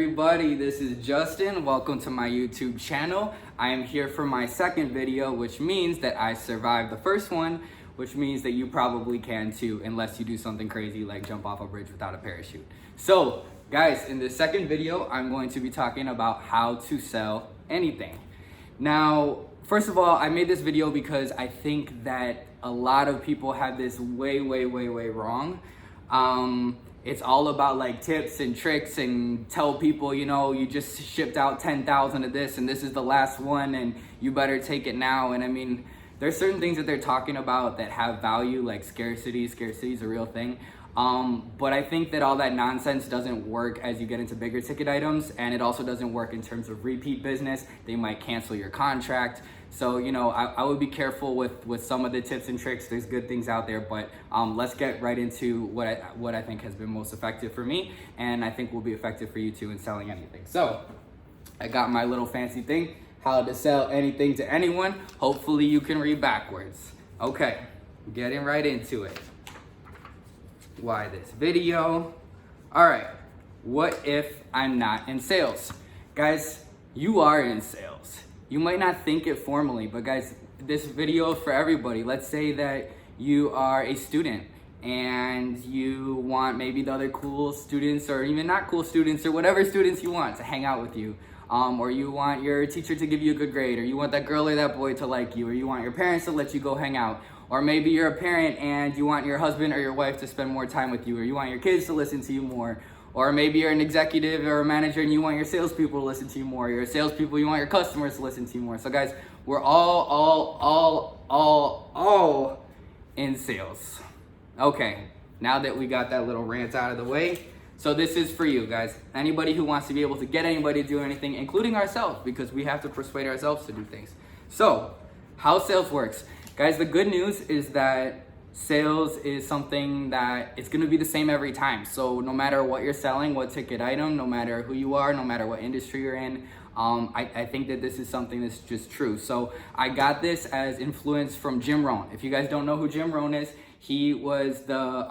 Everybody, this is Justin. Welcome to my YouTube channel. I am here for my second video, which means that I survived the first one, which means that you probably can too, unless you do something crazy like jump off a bridge without a parachute. So, guys, in this second video, I'm going to be talking about how to sell anything. Now, first of all, I made this video because I think that a lot of people have this way wrong. It's all about like tips and tricks and tell people, you know, you just shipped out 10,000 of this and this is the last one and you better take it now. And I mean, there's certain things that they're talking about that have value, like scarcity. Scarcity is a real thing. But I think that all that nonsense doesn't work as you get into bigger ticket items, and it also doesn't work in terms of repeat business. They might cancel your contract. So, you know, I would be careful with some of the tips and tricks. There's good things out there, but let's get right into what I think has been most effective for me, and I think will be effective for you too in selling anything. So I got my little fancy thing, how to sell anything to anyone. Hopefully you can read backwards. Okay, getting right into it. Why this video? All right, what if I'm not in sales? Guys, you are in sales. You might not think it formally, but guys, this video is for everybody. Let's say that you are a student and you want maybe the other cool students, or even not cool students, or whatever students you want to hang out with you. Or you want your teacher to give you a good grade, or you want that girl or that boy to like you, or you want your parents to let you go hang out. Or maybe you're a parent and you want your husband or your wife to spend more time with you, or you want your kids to listen to you more. Or maybe you're an executive or a manager and you want your salespeople to listen to you more. You're salespeople, you want your customers to listen to you more. So guys, we're all in sales. Okay, now that we got that little rant out of the way, so this is for you guys. Anybody who wants to be able to get anybody to do anything, including ourselves, because we have to persuade ourselves to do things. So, how sales works. Guys, the good news is that sales is something that it's gonna be the same every time. So no matter what you're selling, what ticket item, no matter who you are, no matter what industry you're in, I think that this is something that's just true. So I got this as influence from Jim Rohn. If you guys don't know who Jim Rohn is, he was the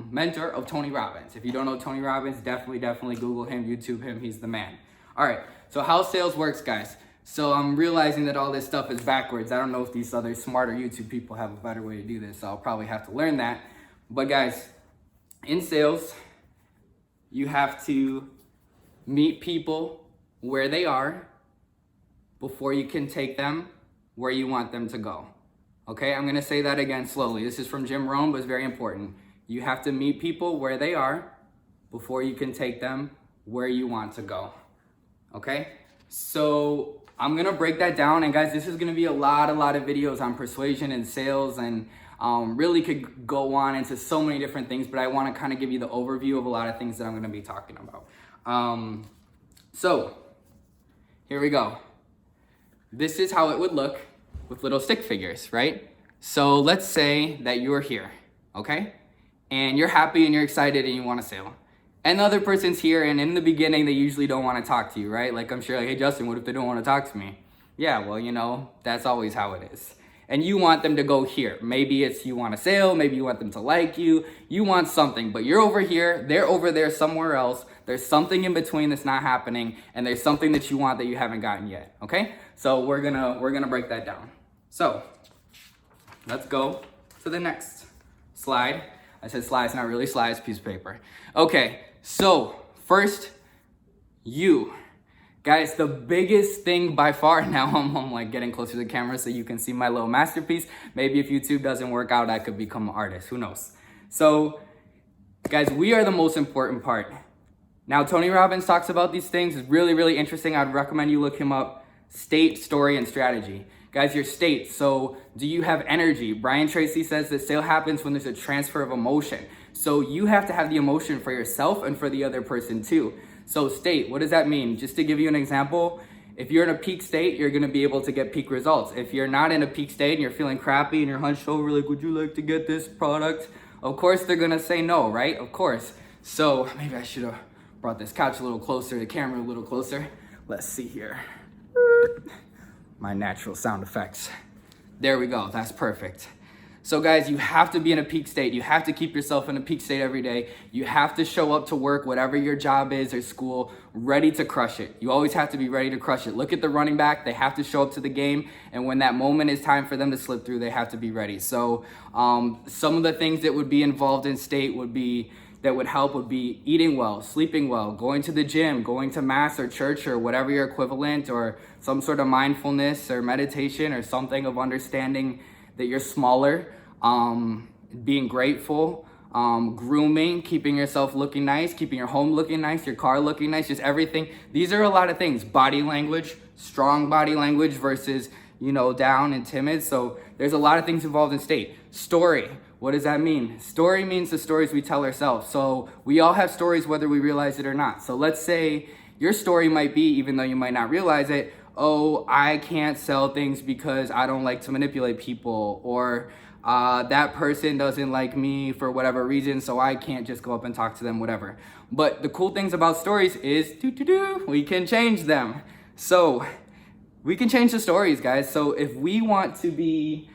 mentor of Tony Robbins. If you don't know Tony Robbins, definitely Google him, YouTube him, he's the man. All right, so how sales works, guys. So I'm realizing that all this stuff is backwards. I don't know if these other smarter YouTube people have a better way to do this, so I'll probably have to learn that. But guys, in sales, you have to meet people where they are before you can take them where you want them to go. Okay, I'm gonna say that again slowly. This is from Jim Rohn, but it's very important. You have to meet people where they are before you can take them where you want to go. Okay, so I'm gonna break that down, and guys, this is gonna be a lot of videos on persuasion and sales, and really could go on into so many different things, but I wanna kind of give you the overview of a lot of things that I'm gonna be talking about. So here we go. This is how it would look with little stick figures, right? So let's say that you're here, okay? And you're happy and you're excited and you want to sell. And the other person's here, and in the beginning, they usually don't want to talk to you, right? Like, I'm sure, like, hey, Justin, what if they don't want to talk to me? Yeah, well, you know, that's always how it is. And you want them to go here. Maybe it's you want to sell, maybe you want them to like you, you want something, but you're over here, they're over there somewhere else. There's something in between that's not happening, and there's something that you want that you haven't gotten yet, okay? So we're gonna break that down. So let's go to the next slide. I said slide, it's not really slide, it's a piece of paper. Okay, so first, you. Guys, the biggest thing by far, now I'm like getting closer to the camera so you can see my little masterpiece. Maybe if YouTube doesn't work out, I could become an artist, who knows? So guys, we are the most important part. Now, Tony Robbins talks about these things. It's really interesting. I'd recommend you look him up. State, story, and strategy. Guys, your state. So do you have energy? Brian Tracy says that sale happens when there's a transfer of emotion. So you have to have the emotion for yourself and for the other person too. So state, what does that mean? Just to give you an example, if you're in a peak state, you're gonna be able to get peak results. If you're not in a peak state and you're feeling crappy and you're hunched over, like, would you like to get this product? Of course they're gonna say no, right? Of course. So maybe I should have brought this couch a little closer, the camera a little closer. Let's see here. My natural sound effects. There we go, that's perfect. So guys, you have to be in a peak state. You have to keep yourself in a peak state every day. You have to show up to work, whatever your job is or school, ready to crush it. You always have to be ready to crush it. Look at the running back. They have to show up to the game. And when that moment is time for them to slip through, they have to be ready. So some of the things that would be involved in state would be eating well, sleeping well, going to the gym, going to mass or church or whatever your equivalent, or some sort of mindfulness or meditation or something of understanding that you're smaller, being grateful, grooming, keeping yourself looking nice, keeping your home looking nice, your car looking nice, just everything. These are a lot of things. Body language, strong body language versus, down and timid. So there's a lot of things involved in state. Story. What does that mean? Story means the stories we tell ourselves. So we all have stories whether we realize it or not. So let's say your story might be, even though you might not realize it, oh, I can't sell things because I don't like to manipulate people, or that person doesn't like me for whatever reason, so I can't just go up and talk to them, whatever. But the cool things about stories is, we can change them. So we can change the stories, guys. So if we want to be,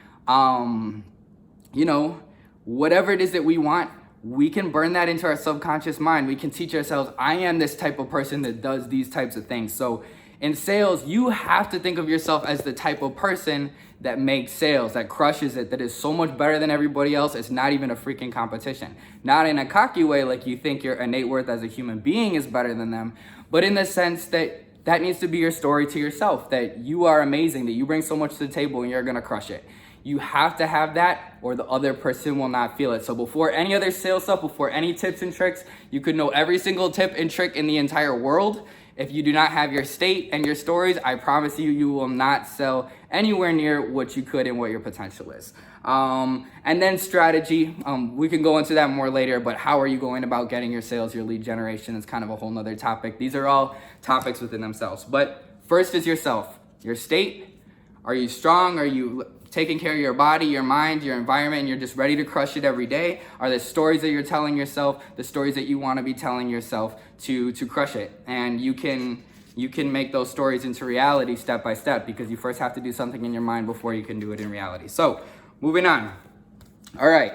whatever it is that we want, we can burn that into our subconscious mind. We can teach ourselves, I am this type of person that does these types of things. So in sales, you have to think of yourself as the type of person that makes sales, that crushes it, that is so much better than everybody else. It's not even a freaking competition. Not in a cocky way, like you think your innate worth as a human being is better than them, but in the sense that that needs to be your story to yourself, that you are amazing, that you bring so much to the table and you're gonna crush it. You have to have that or the other person will not feel it. So before any other sales stuff, before any tips and tricks, you could know every single tip and trick in the entire world. If you do not have your state and your stories, I promise you, you will not sell anywhere near what you could and what your potential is. And then strategy, we can go into that more later, but how are you going about getting your sales, your lead generation is kind of a whole nother topic. These are all topics within themselves. But first is yourself, your state. Are you strong? Are you taking care of your body, your mind, your environment, and you're just ready to crush it every day? Are the stories that you're telling yourself the stories that you want to be telling yourself to crush it? And you can make those stories into reality step by step, because you first have to do something in your mind before you can do it in reality. So moving on. All right,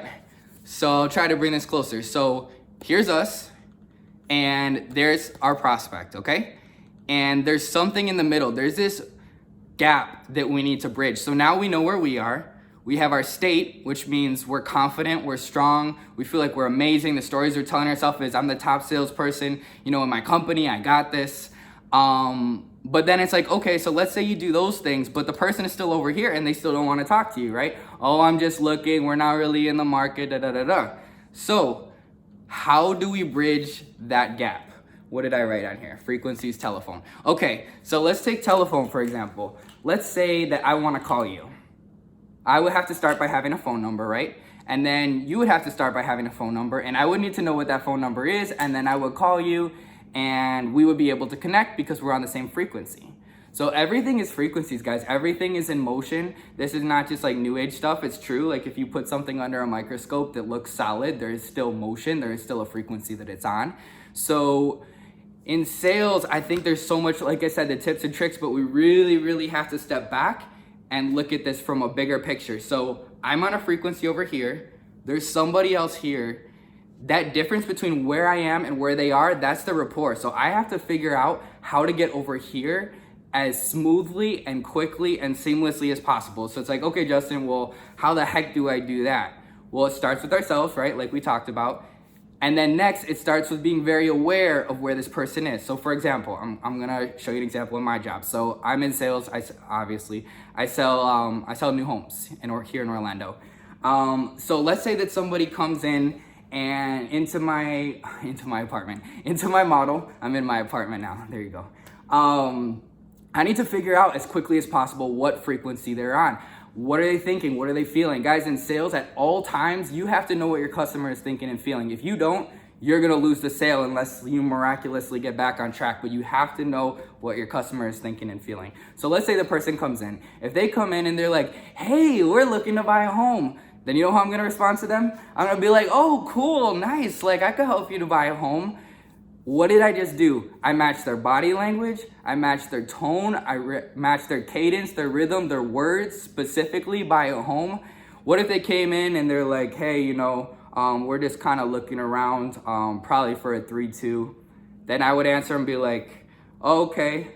so I'll try to bring this closer. So here's us and there's our prospect, okay? And there's something in the middle. There's this gap that we need to bridge. So now we know where we are. We have our state, which means we're confident, we're strong, we feel like we're amazing. The stories we're telling ourselves is, I'm the top salesperson, in my company, I got this. But then it's like, okay, so let's say you do those things, but the person is still over here and they still don't want to talk to you, right? Oh, I'm just looking, we're not really in the market, da da da da. So how do we bridge that gap? What did I write on here? Frequencies, telephone. Okay, so let's take telephone, for example. Let's say that I want to call you. I would have to start by having a phone number, right? And then you would have to start by having a phone number, and I would need to know what that phone number is, and then I would call you, and we would be able to connect because we're on the same frequency. So everything is frequencies, guys. Everything is in motion. This is not just like new age stuff. It's true. Like if you put something under a microscope that looks solid, there is still motion. There is still a frequency that it's on. So in sales, I think there's so much, like I said, the tips and tricks, but we really, really have to step back and look at this from a bigger picture. So I'm on a frequency over here. There's somebody else here. That difference between where I am and where they are, that's the rapport. So I have to figure out how to get over here as smoothly and quickly and seamlessly as possible. So it's like, okay, Justin, well, how the heck do I do that? Well, it starts with ourselves, right? Like we talked about. And then next, it starts with being very aware of where this person is. So for example, I'm gonna show you an example in my job. So I'm in sales, I sell new homes here in Orlando. So let's say that somebody comes in and into my apartment, into my model. I'm in my apartment now, there you go. I need to figure out as quickly as possible what frequency they're on. What are they thinking? What are they feeling? Guys, in sales, at all times, you have to know what your customer is thinking and feeling. If you don't, you're gonna lose the sale unless you miraculously get back on track, but you have to know what your customer is thinking and feeling. So let's say the person comes in. If they come in and they're like, hey, we're looking to buy a home, then you know how I'm gonna respond to them? I'm gonna be like, oh, cool, nice, like I could help you to buy a home. What did I just do? I matched their body language, I matched their tone, I matched their cadence, their rhythm, their words specifically buy a home. What if they came in and they're like, hey, we're just kind of looking around, probably for a 3-2. then I would answer and be like, oh, okay,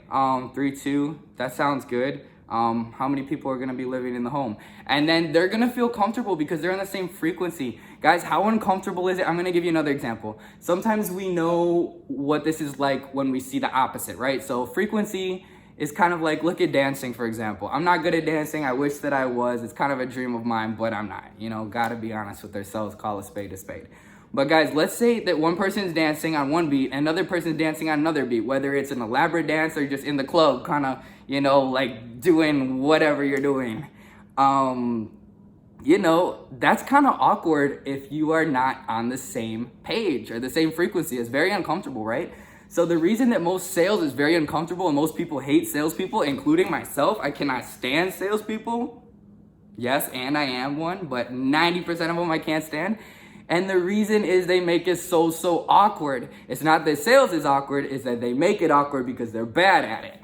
3, 2, that sounds good. How many people are gonna be living in the home? And then they're gonna feel comfortable because they're on the same frequency. Guys, how uncomfortable is it? I'm gonna give you another example. Sometimes we know what this is like when we see the opposite, right? So frequency is kind of like, look at dancing, for example. I'm not good at dancing. I wish that I was. It's kind of a dream of mine, but I'm not. You know, gotta be honest with ourselves, call a spade a spade. But guys, let's say that one person's dancing on one beat and another person's dancing on another beat, whether it's an elaborate dance or just in the club, kind of, you know, like doing whatever you're doing. You know, that's kind of awkward if you are not on the same page or the same frequency. It's very uncomfortable, right? So the reason that most sales is very uncomfortable and most people hate salespeople, including myself, I cannot stand salespeople. Yes, and I am one, but 90% of them I can't stand. And the reason is they make it so awkward. It's not that sales is awkward, it's that they make it awkward because they're bad at it.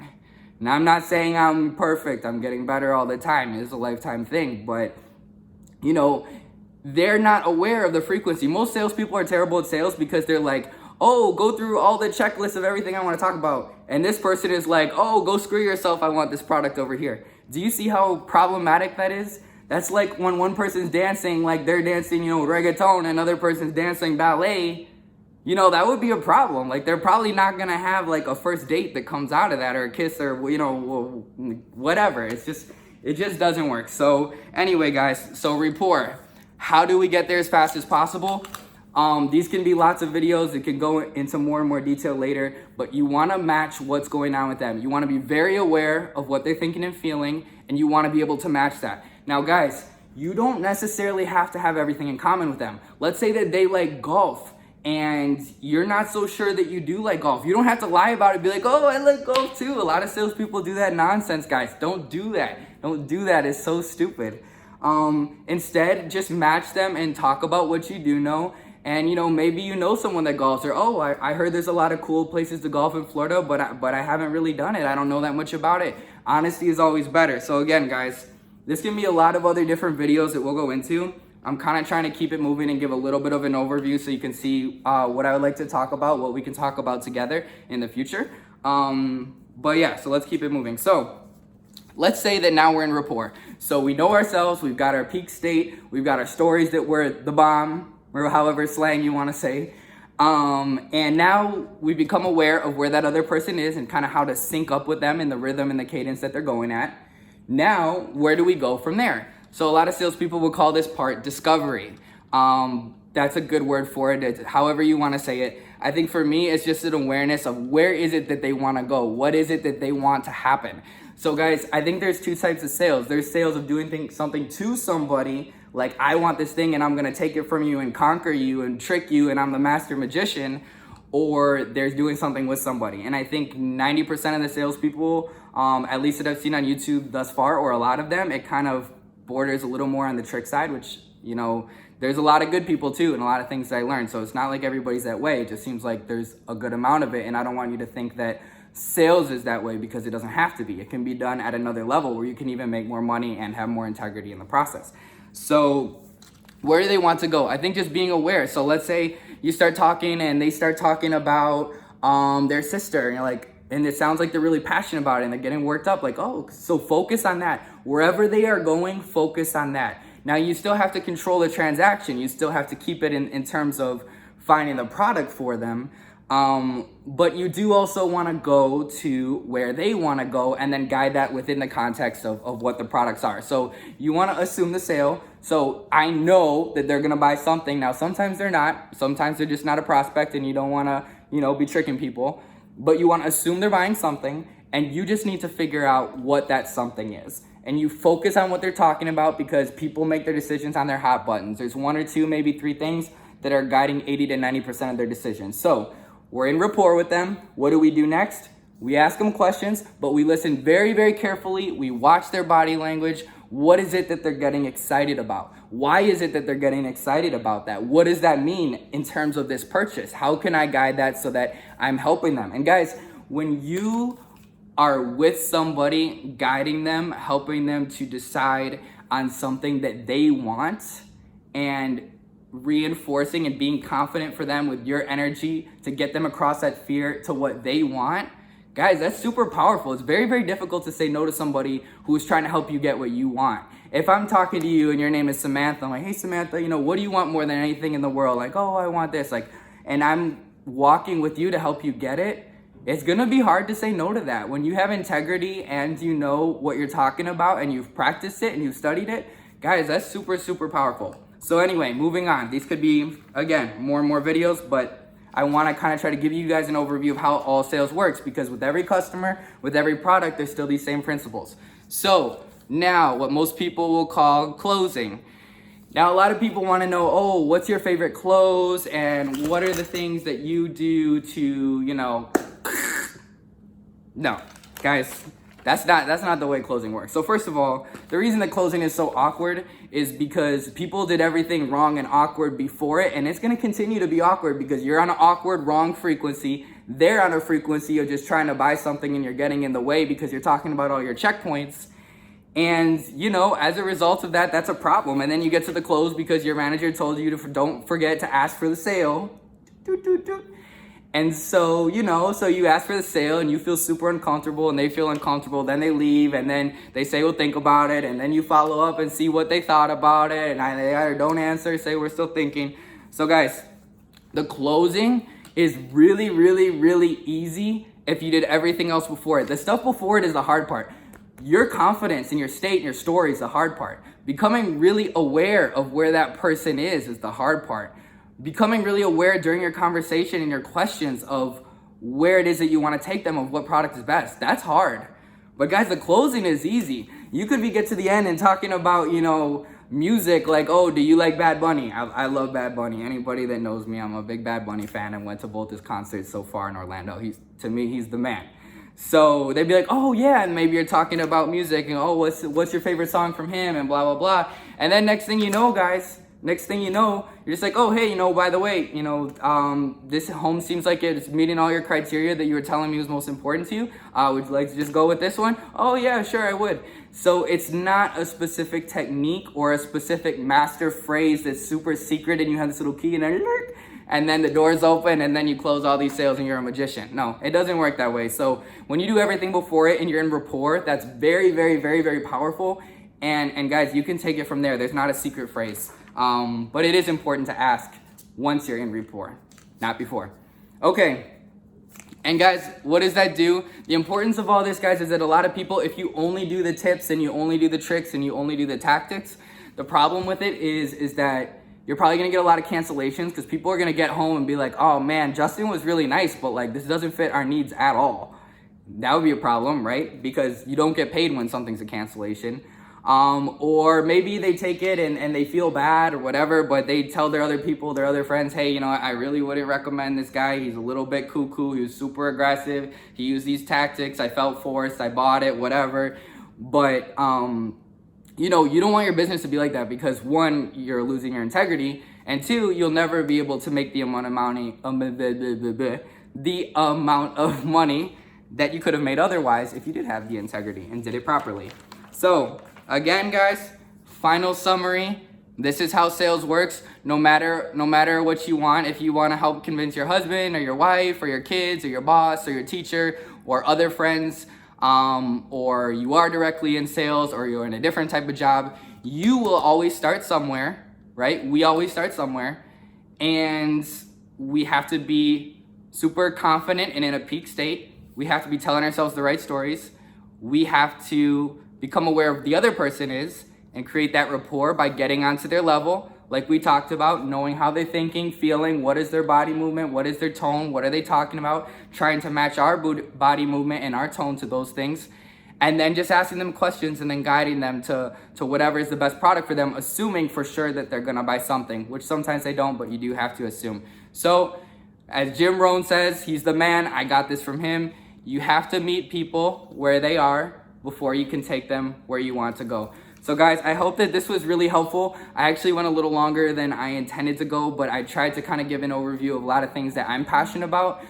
Now, I'm not saying I'm perfect. I'm getting better all the time. It's a lifetime thing. But, you know, they're not aware of the frequency. Most salespeople are terrible at sales because they're like, oh, go through all the checklists of everything I want to talk about. And this person is like, oh, go screw yourself. I want this product over here. Do you see how problematic that is? That's like when one person's dancing, like they're dancing, you know, reggaeton, and another person's dancing ballet. You know, that would be a problem. Like, they're probably not gonna have like a first date that comes out of that, or a kiss, or, you know, whatever. It just doesn't work. So anyway, guys, so rapport. How do we get there as fast as possible? These can be lots of videos. It can go into more and more detail later, but you wanna match what's going on with them. You wanna be very aware of what they're thinking and feeling, and you wanna be able to match that. Now, guys, you don't necessarily have to have everything in common with them. Let's say that they like golf, and you're not so sure that you do like golf. You don't have to lie about it. Be like, oh, I like golf too. A lot of salespeople do that nonsense, guys. Don't do that. Don't do that. It's so stupid. Instead, just match them and talk about what you do know. And, you know, maybe you know someone that golfs, or, oh, I heard there's a lot of cool places to golf in Florida, but I haven't really done it. I don't know that much about it. Honesty is always better. So again, guys, this can be a lot of other different videos that we'll go into. I'm kind of trying to keep it moving and give a little bit of an overview so you can see what I would like to talk about, what we can talk about together in the future. But yeah, so let's keep it moving. So let's say that now we're in rapport. So we know ourselves, we've got our peak state, we've got our stories that we're the bomb, or however slang you want to say. And now we become aware of where that other person is and kind of how to sync up with them in the rhythm and the cadence that they're going at. Now, where do we go from there? So a lot of salespeople will call this part discovery. That's a good word for it. It's however you want to say it. I think for me, it's just an awareness of where is it that they want to go? What is it that they want to happen? So guys, I think there's two types of sales. There's sales of doing something to somebody, like I want this thing and I'm going to take it from you and conquer you and trick you and I'm the master magician. Or there's doing something with somebody. And I think 90% of the salespeople, at least that I've seen on YouTube thus far, or a lot of them, it kind of borders a little more on the trick side, which, you know, there's a lot of good people too and a lot of things that I learned. So it's not like everybody's that way. It just seems like there's a good amount of it. And I don't want you to think that sales is that way, because it doesn't have to be. It can be done at another level where you can even make more money and have more integrity in the process. So where do they want to go? I think just being aware. So let's say you start talking and they start talking about their sister, and you're like, and it sounds like they're really passionate about it and they're getting worked up. Like, oh, so focus on that. Wherever they are going, focus on that. Now, you still have to control the transaction. You still have to keep it in terms of finding the product for them. But you do also want to go to where they want to go and then guide that within the context of what the products are. So you want to assume the sale. So I know that they're going to buy something. Now, sometimes they're not. Sometimes they're just not a prospect and you don't want to, you know, be tricking people. But you want to assume they're buying something, and you just need to figure out what that something is. And you focus on what they're talking about, because people make their decisions on their hot buttons. There's one or two, maybe three things that are guiding 80 to 90% of their decisions. So we're in rapport with them. What do we do next? We ask them questions, but we listen very, very carefully. We watch their body language. What is it that they're getting excited about? Why is it that they're getting excited about that? What does that mean in terms of this purchase? How can I guide that so that I'm helping them? And guys, when you are with somebody, guiding them, helping them to decide on something that they want, and reinforcing and being confident for them with your energy to get them across that fear to what they want, guys, that's super powerful. It's very, very difficult to say no to somebody who's trying to help you get what you want. If I'm talking to you and your name is Samantha, I'm like, hey Samantha, what do you want more than anything in the world? Like, oh, I want this. Like, and I'm walking with you to help you get it. It's gonna be hard to say no to that. When you have integrity and you know what you're talking about and you've practiced it and you've studied it, guys, that's super, super powerful. So anyway, moving on. These could be, again, more and more videos, but I want to kind of try to give you guys an overview of how all sales works, because with every customer, with every product, there's still these same principles. So now what most people will call closing. Now, a lot of people want to know, oh, what's your favorite close and what are the things that you do to, No, guys, that's not the way closing works. So first of all, the reason that closing is so awkward is because people did everything wrong and awkward before it, and it's going to continue to be awkward because you're on an awkward, wrong frequency. They're on a frequency of just trying to buy something and you're getting in the way because you're talking about all your checkpoints. And, as a result of that, that's a problem. And then you get to the close because your manager told you to don't forget to ask for the sale. And so, so you ask for the sale and you feel super uncomfortable and they feel uncomfortable. Then they leave and then they say, well, think about it. And then you follow up and see what they thought about it. And they either don't answer, say, we're still thinking. So guys, the closing is really, really, really easy if you did everything else before it. The stuff before it is the hard part. Your confidence in your state and your story is the hard part. Becoming really aware of where that person is the hard part. Becoming really aware during your conversation and your questions of where it is that you want to take them, of what product is best. That's hard. But guys, the closing is easy. You could get to the end and talking about, music, like, oh, do you like Bad Bunny? I love Bad Bunny. Anybody that knows me, I'm a big Bad Bunny fan and went to both his concerts so far in Orlando. To me, he's the man. So they'd be like, oh yeah, and maybe you're talking about music and oh, what's your favorite song from him and blah, blah, blah. And then next thing you know, guys, you're just like, oh, hey, by the way, this home seems like it's meeting all your criteria that you were telling me was most important to you. Would you like to just go with this one? Oh yeah, sure, I would. So it's not a specific technique or a specific master phrase that's super secret and you have this little key and then the doors open and then you close all these sales and you're a magician. No, it doesn't work that way. So when you do everything before it and you're in rapport, that's very, very, very, very powerful. And guys, you can take it from there. There's not a secret phrase. But it is important to ask once you're in rapport, not before. Okay. And guys, what does that do? The importance of all this, guys, is that a lot of people, if you only do the tips and you only do the tricks and you only do the tactics, the problem with it is that you're probably going to get a lot of cancellations because people are going to get home and be like, oh man, Justin was really nice, but like this doesn't fit our needs at all. That would be a problem, right? Because you don't get paid when something's a cancellation. Or maybe they take it and they feel bad or whatever, but they tell their other friends, hey, I really wouldn't recommend this guy. He's a little bit cuckoo. He was super aggressive. He used these tactics. I felt forced. I bought it, whatever. But, you don't want your business to be like that because one, you're losing your integrity, and two, you'll never be able to make the amount of money that you could have made otherwise if you did have the integrity and did it properly. So again, guys, final summary. This is how sales works. No matter what you want, if you want to help convince your husband or your wife or your kids or your boss or your teacher or other friends, or you are directly in sales or you're in a different type of job, you will always start somewhere, right? We always start somewhere, and we have to be super confident and in a peak state. We have to be telling ourselves the right stories. We have to become aware of the other person is and create that rapport by getting onto their level. Like we talked about, knowing how they're thinking, feeling, what is their body movement, what is their tone, what are they talking about, trying to match our body movement and our tone to those things, and then just asking them questions and then guiding them to whatever is the best product for them, assuming for sure that they're gonna buy something, which sometimes they don't, but you do have to assume. So as Jim Rohn says, he's the man, I got this from him, you have to meet people where they are before you can take them where you want to go. So guys, I hope that this was really helpful. I actually went a little longer than I intended to go, but I tried to kind of give an overview of a lot of things that I'm passionate about,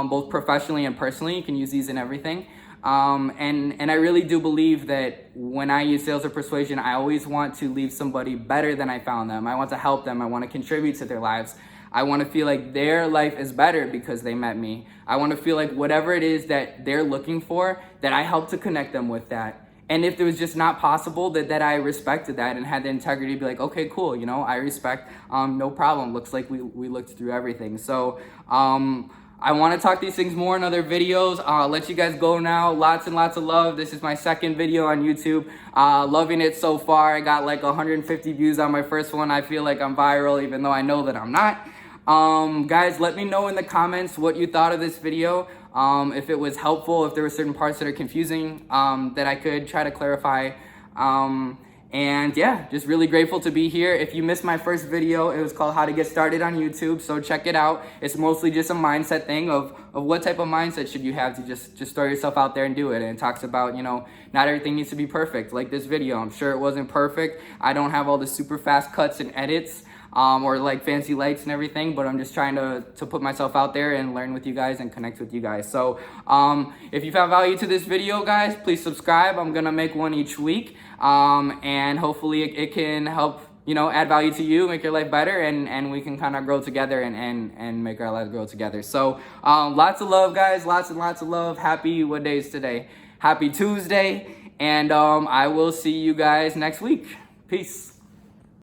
both professionally and personally. You can use these in everything. And I really do believe that when I use sales or persuasion, I always want to leave somebody better than I found them. I want to help them. I want to contribute to their lives. I want to feel like their life is better because they met me. I want to feel like whatever it is that they're looking for, that I help to connect them with that. And if it was just not possible, that I respected that and had the integrity to be like, okay, cool, you know, I respect, no problem. Looks like we looked through everything. So I want to talk these things more in other videos. I'll let you guys go now. Lots and lots of love. This is my second video on YouTube. Loving it so far. I got like 150 views on my first one. I feel like I'm viral, even though I know that I'm not. Guys, let me know in the comments what you thought of this video. If it was helpful, if there were certain parts that are confusing, that I could try to clarify. And yeah, just really grateful to be here. If you missed my first video, it was called How to Get Started on YouTube. So check it out. It's mostly just a mindset thing of what type of mindset should you have to just throw yourself out there and do it. And it talks about, you know, not everything needs to be perfect. Like this video, I'm sure it wasn't perfect. I don't have all the super fast cuts and edits. Or like fancy lights and everything, but I'm just trying to put myself out there and learn with you guys and connect with you guys. So if you found value to this video, guys, please subscribe. I'm gonna make one each week, and hopefully it can help, you know, add value to you, make your life better, and we can kind of grow together and make our lives grow together. So lots of love, guys, lots and lots of love. Happy, what day is today? Happy Tuesday, and I will see you guys next week. Peace.